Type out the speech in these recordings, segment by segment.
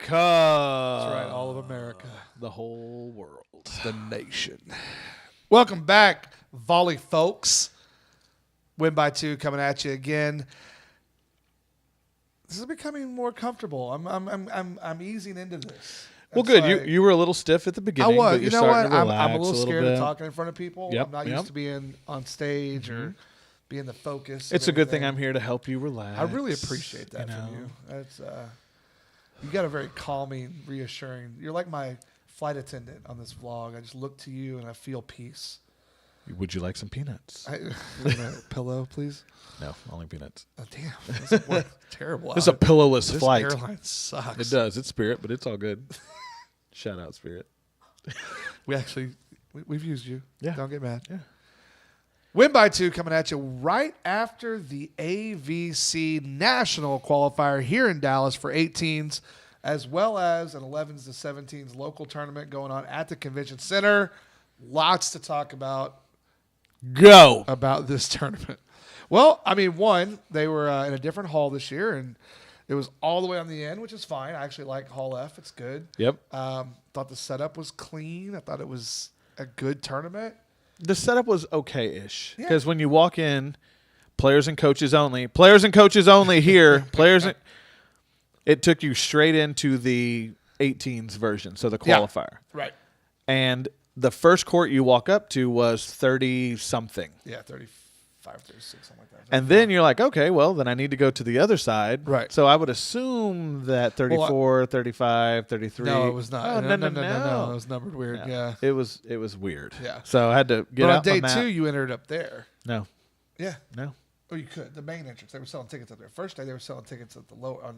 America. That's right, all of America. The whole world. The nation. Welcome back, volley folks. Win by 2 coming at you again. This is becoming more comfortable. I'm easing into this. Well, good. You were a little stiff at the beginning. I was. But you're you know what? starting to relax I'm a little scared bit. of talking in front of people. Yep, I'm not used to being on stage or being the focus. It's a good thing I'm here to help you relax. I really appreciate that from you. That's you got a very calming, reassuring. You're like my flight attendant on this vlog. I just look to you and I feel peace. Would you like some peanuts? A pillow, please? No, only peanuts. Oh, damn. That's terrible. It's a pillowless this flight. Airline sucks. It does. It's Spirit, but it's all good. Shout out, Spirit. We've used you. Yeah. Don't get mad. Yeah. Win by 2 coming at you right after the AVC National Qualifier here in Dallas for 18s, as well as an 11s to 17s local tournament going on at the Convention Center. Lots to talk about. Go. About this tournament. Well, I mean, one, they were in a different hall this year, and it was all the way on the end, which is fine. I actually like Hall F. It's good. Yep. Thought the setup was clean. I thought it was a good tournament. The setup was okay-ish because Yeah. when you walk in, players and coaches only here. It took you straight into the 18s version, so the qualifier. Yeah, right. And the first court you walk up to was 30-something. Yeah, 35, 36, something like that. And then you're like, okay, well, then I need to go to the other side. Right. So I would assume that 34, 35, 33. No, it was not. Oh, no. no. It was numbered weird. No. Yeah. It was weird. Yeah. So I had to get but out on day my map. 2, you entered up there. No. Yeah. No. Oh, you could. The main entrance. They were selling tickets up there. First day, they were selling tickets at the lower.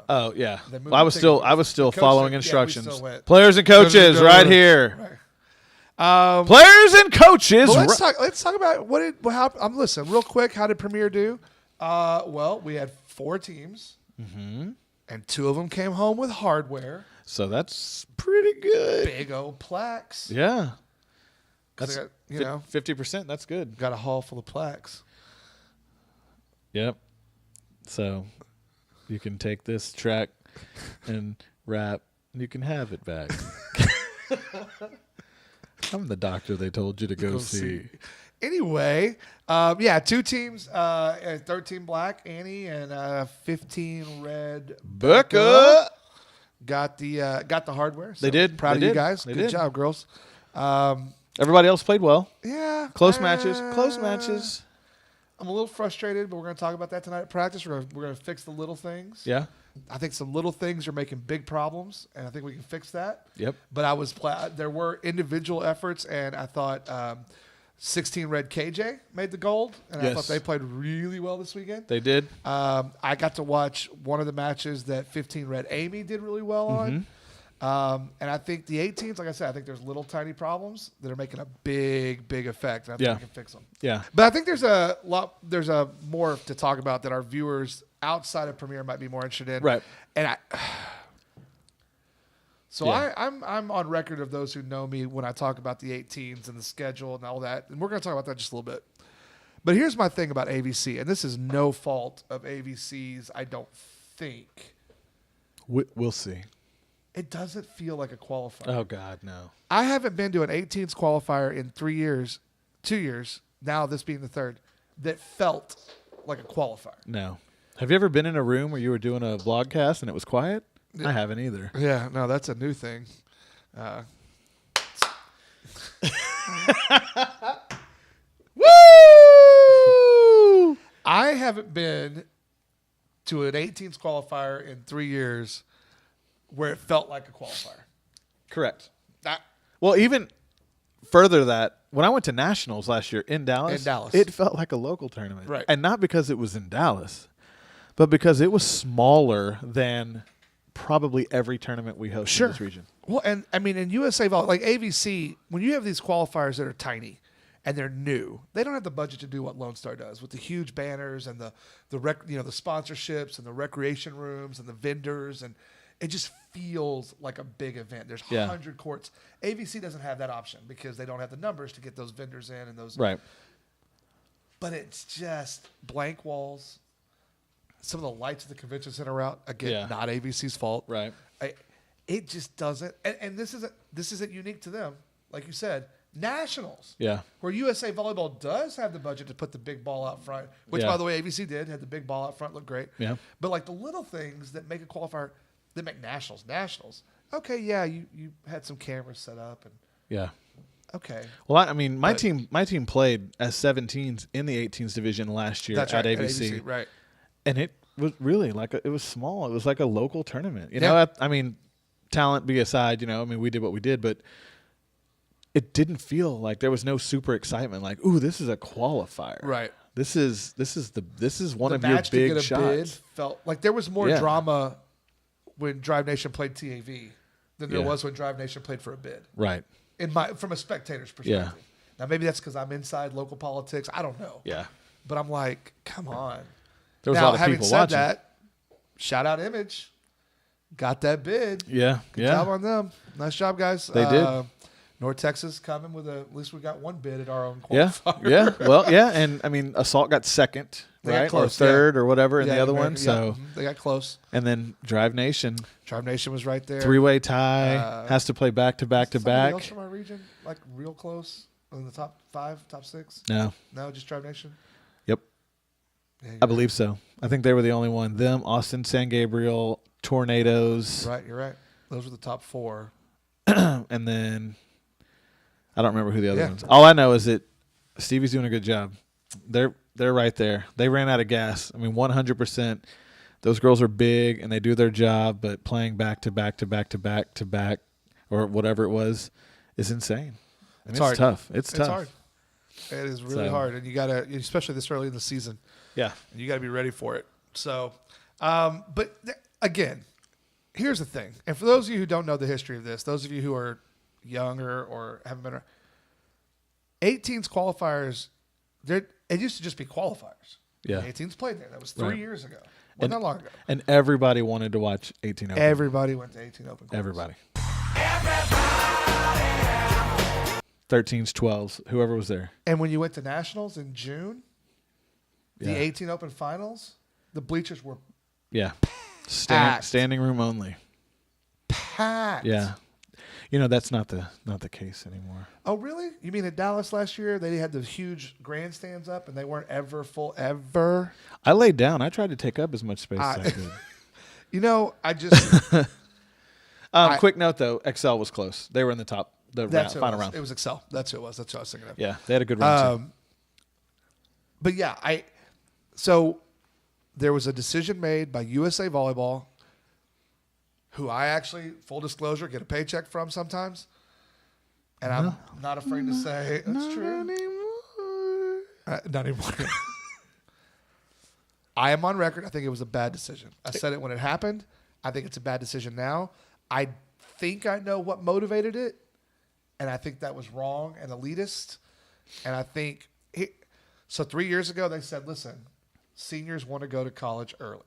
Oh yeah. They moved Well, I was the still coach following said, yeah, we instructions. still went. Players and coaches, right here. Right. Players and coaches. But let's talk about what happened. Listen, real quick. How did Premier do? Well, we had 4 teams, and 2 of them came home with hardware. So that's pretty good. Big old plaques. Yeah. 'Cause That's they got, 50%. That's good. got a hall full of plaques. Yep. So you can take this track and rap. You can have it back. I'm the doctor they told you to go see. Anyway, 2 teams, 13 black, Annie, and 15 red. Becca. Got the hardware. So They did. Proud They of you did. guys. They Good did. job, girls. Everybody else played well. Yeah. Close matches. Close matches. I'm a little frustrated, but we're going to talk about that tonight at practice. We're going to fix the little things. Yeah. I think some little things are making big problems, and I think we can fix that. Yep. But there were individual efforts, and I thought 16 red KJ made the gold, and I thought they played really well this weekend. They did. I got to watch one of the matches that 15 red Amy did really well on. And I think the 18s, like I said, I think there's little tiny problems that are making a big effect. And I think we can fix them. Yeah. But I think there's a more to talk about that our viewers outside of Premier might be more interested in. Right. And I'm on record of those who know me when I talk about the 18s and the schedule and all that. And we're going to talk about that just a little bit. But here's my thing about AVC, and this is no fault of AVC's, I don't think. We'll see. It doesn't feel like a qualifier. Oh, God, no. I haven't been to an 18s qualifier in 2 years, now this being the third, that felt like a qualifier. No. Have you ever been in a room where you were doing a vlogcast and it was quiet? I haven't either. Yeah, no, that's a new thing. Woo! I haven't been to an 18s qualifier in 3 years where it felt like a qualifier. Correct. Well, even further that, when I went to Nationals last year in Dallas, it felt like a local tournament. Right. And not because it was in Dallas, but because it was smaller than probably every tournament we host in this region. Well, and I mean, in USA Vol, like AVC, when you have these qualifiers that are tiny and they're new, they don't have the budget to do what Lone Star does with the huge banners and the sponsorships and the recreation rooms and the vendors, and it just feels like a big event. There's 100 courts. AVC doesn't have that option because they don't have the numbers to get those vendors in and those. Right. But it's just blank walls. Some of the lights at the convention center out, again, not AVC's fault. Right. it just doesn't. And this isn't unique to them. Like you said, nationals. Yeah. Where USA Volleyball does have the budget to put the big ball out front, which, by the way, AVC did, had the big ball out front, looked great. Yeah. But, like, the little things that make a qualifier, that make nationals. Okay, yeah, you had some cameras set up. And Yeah. okay. Well, I mean, my team played as 17s in the 18s division last year at AVC. Right. And it was really it was small. It was like a local tournament. You know, I mean, talent be aside, you know, I mean, we did what we did, but it didn't feel like there was no super excitement. Like, ooh, this is a qualifier. Right. This is one of your match to big get a shots. bid felt like there was more drama when Drive Nation played TAV than there was when Drive Nation played for a bid. Right. From a spectator's perspective. Yeah. Now maybe that's because I'm inside local politics. I don't know. Yeah. But I'm like, come on. There was now, a lot of having people said watching. that, shout out Image. Got that bid. Yeah. Good job on them. Nice job, guys. They did. North Texas coming with at least we got one bid at our own Yeah. qualifier. Yeah. Well, yeah. And I mean, Assault got second, They got right? close, or third or whatever in the other one. America, So, they got close. and then Drive Nation, Drive Nation was right there. 3-way tie, has to play back to back to Somebody else back. from our region, like real close in the top 5, top 6? No. No, just Drive Nation. Yep. Yeah, I believe so. I think they were the only one. Them, Austin, San Gabriel, Tornadoes. right. You're right. Those were the top 4. And then I don't remember who the other Yeah. ones. All I know is that Stevie's doing a good job. They're right there. They ran out of gas. I mean, 100%. Those girls are big and they do their job, but playing back to back to back to back to back or whatever it was is insane. I mean, it's hard. tough. It's tough. It's hard. It is really hard, and you gotta, especially this early in the season. Yeah. And you gotta be ready for it. So, again, here's the thing. And for those of you who don't know the history of this, those of you who are younger or haven't been around, 18's qualifiers, it used to just be qualifiers. Yeah. 18's played there. That was 3 Right. years ago. Wasn't that long ago. And everybody wanted to watch 18 Open. Everybody went to 18 Open. Courts. Everybody. 13s, 12s, whoever was there. And when you went to nationals in June, the Yeah. 18 Open finals, the bleachers were Yeah. Packed. Standing room only. packed. Yeah. You know, that's not the case anymore. Oh, really? You mean at Dallas last year, they had the huge grandstands up and they weren't ever full ever? I laid down. I tried to take up as much space as I could. You know, I just Quick note though, Excel was close. They were in the top, final round. It was Excel. That's who it was. That's what I was thinking of. Yeah, they had a good run too. But yeah, so there was a decision made by USA Volleyball, who I actually, full disclosure, get a paycheck from sometimes. And I'm not afraid to say that's true. Not anymore. I am on record. I think it was a bad decision. I said it when it happened. I think it's a bad decision now. I think I know what motivated it. And I think that was wrong and elitist. And I think, so 3 years ago, they said, listen, seniors want to go to college early.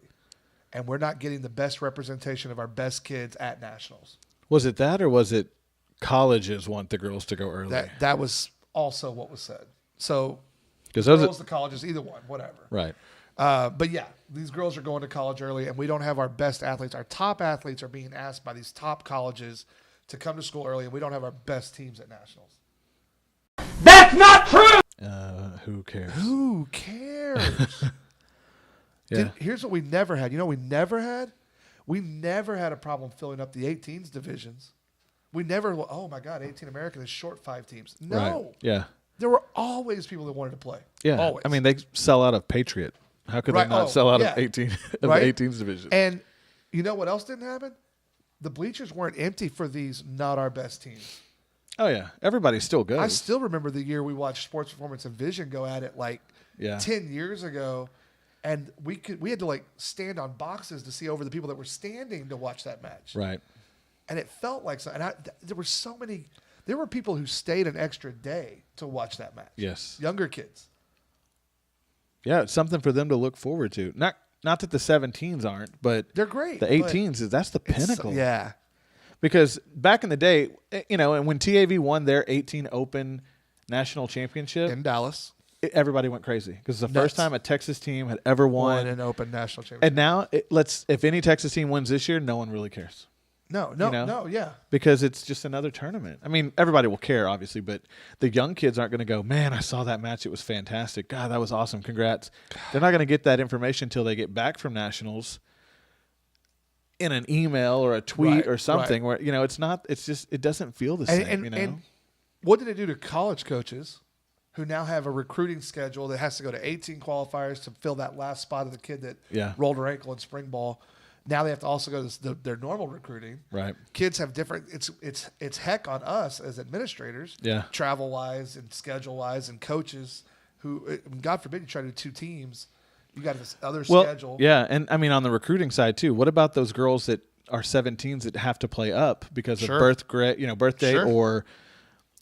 And we're not getting the best representation of our best kids at nationals. Was it that, or was it colleges want the girls to go early? That was also what was said. So Because girls, the colleges, either one, whatever. right. But yeah, these girls are going to college early, and we don't have our best athletes. Our top athletes are being asked by these top colleges to come to school early, and we don't have our best teams at nationals. That's not true! Who cares? Who cares? Yeah. Here's what we never had. You know what we never had? We never had a problem filling up the 18's divisions. We never, oh my God, 18 American is short 5 teams. No. Right. Yeah. There were always people that wanted to play. Yeah. Always. I mean, they sell out of Patriot. How could Right. they not Oh, sell out yeah. of 18 of Right? the 18's division? And you know what else didn't happen? The bleachers weren't empty for these not our best teams. Oh yeah, everybody still goes. I still remember the year we watched Sports Performance and Vision go at it like 10 years ago, and we had to like stand on boxes to see over the people that were standing to watch that match. Right. And it felt like so. And there were people who stayed an extra day to watch that match. Yes. Younger kids. Yeah, it's something for them to look forward to. Not that the 17s aren't, but They're great. the 18s that's the pinnacle. Yeah. Because back in the day, you know, and when TAV won their 18 Open national championship, In Dallas. everybody went crazy because it's the Nuts. first time a Texas team had ever Won won. an Open national championship. And now, if any Texas team wins this year, no one really cares. No, yeah. Because it's just another tournament. I mean, everybody will care, obviously, but the young kids aren't going to go, man, I saw that match. It was fantastic. God, that was awesome. Congrats. They're not going to get that information until they get back from nationals in an email or a tweet or something where, it doesn't feel the same, And what did it do to college coaches who now have a recruiting schedule that has to go to 18 qualifiers to fill that last spot of the kid that rolled her ankle in spring ball? Now they have to also go to their normal recruiting. Right. Kids have different. It's heck on us as administrators. Yeah. Travel wise and schedule wise and coaches who, God forbid, you try to do 2 teams. You got this other schedule. Yeah, and I mean on the recruiting side too. What about those girls that are 17s that have to play up because of birthday or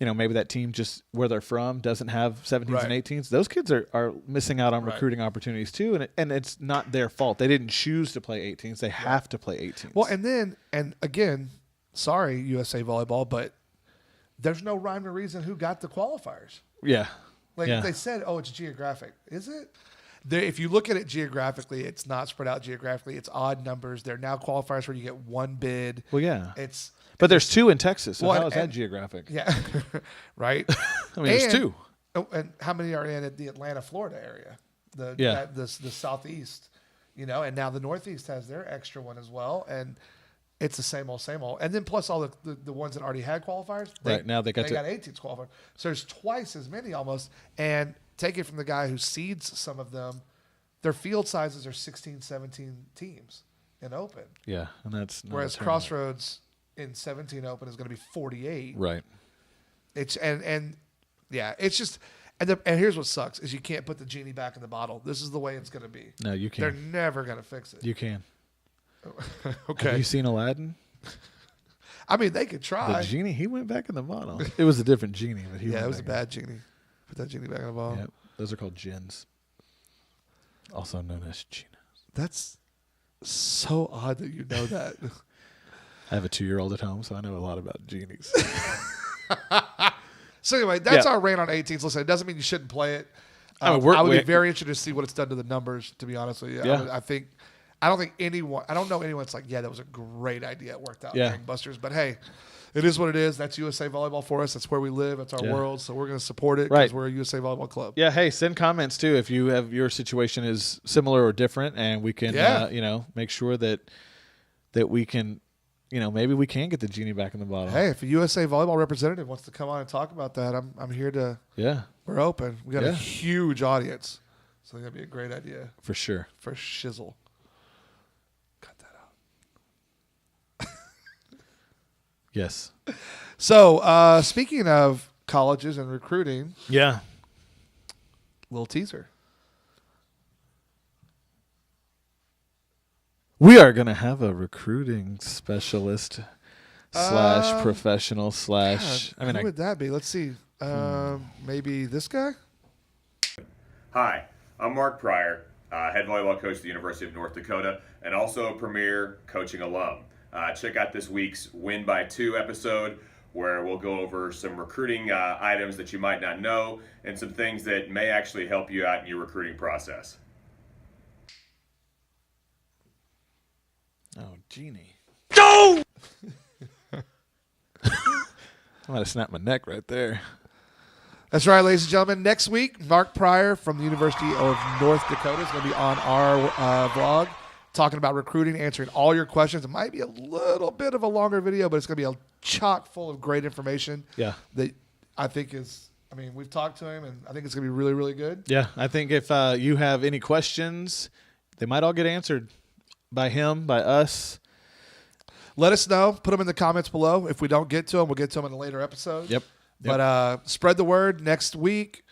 maybe that team just where they're from doesn't have 17s and 18s. Those kids are missing out on recruiting opportunities too, and it's not their fault. They didn't choose to play 18s. They have to play 18s. Well, and again, sorry, USA Volleyball, but there's no rhyme or reason who got the qualifiers. Yeah. They said, it's geographic. Is it? If you look at it geographically, it's not spread out geographically. It's odd numbers. There are now qualifiers where you get 1 bid. Well, yeah. But there's 2 in Texas, so how is that geographic? Yeah, right. I mean, there's 2. And how many are in the Atlanta, Florida area? The southeast, and now the northeast has their extra one as well, and it's the same old. And then plus all the ones that already had qualifiers. Now they got 18s qualifiers. So there's twice as many almost. And take it from the guy who seeds some of them, their field sizes are 16, 17 teams in open. Yeah, and that's not whereas Crossroads in 17 open is going to be 48. Right. It's it's just and here's what sucks is you can't put the genie back in the bottle. This is the way it's going to be. No, you can't. They're never going to fix it. You can. Okay. Have you seen Aladdin? I mean, they could try. The genie, he went back in the bottle. It was a different genie, but it was a bad genie. Put that genie back in the bottle. Yep. Those are called gins, also known as Ginas. That's so odd that you know that. I have a 2-year-old at home, so I know a lot about genies. So anyway, that's our rant on 18s. Listen, it doesn't mean you shouldn't play it. I would be very interested to see what it's done to the numbers, to be honest with you. Yeah. I don't know anyone that's like, yeah, that was a great idea. It worked out gangbusters. But hey, it is what it is. That's USA Volleyball for us. That's where we live. That's our world. So we're going to support it because we're a USA Volleyball Club. Yeah. Hey, send comments too if you have your situation is similar or different, and we can make sure that we can. Maybe we can get the genie back in the bottle. Hey, if a USA Volleyball representative wants to come on and talk about that, I'm here to. Yeah. We're open. We got a huge audience, so I think that'd be a great idea. For sure. For shizzle. Cut that out. Yes. So, speaking of colleges and recruiting. Yeah. Little teaser. We are going to have a recruiting specialist / professional / who would that be? Let's see. Maybe this guy? Hi, I'm Mark Pryor, head volleyball coach at the University of North Dakota, and also a premier coaching alum. Check out this week's Win by 2 episode, where we'll go over some recruiting items that you might not know and some things that may actually help you out in your recruiting process. Oh, genie. No! I might have snapped my neck right there. That's right, ladies and gentlemen. Next week, Mark Pryor from the University of North Dakota is going to be on our vlog talking about recruiting, answering all your questions. It might be a little bit of a longer video, but it's going to be a chock full of great information. Yeah. That I think is, we've talked to him, and I think it's going to be really, really good. Yeah, I think if you have any questions, they might all get answered by him, by us. Let us know. Put them in the comments below. If we don't get to them, we'll get to them in a later episode. Yep. But spread the word next week.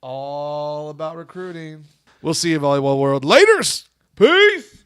All about recruiting. We'll see you, Volleyball World. Laters. Peace.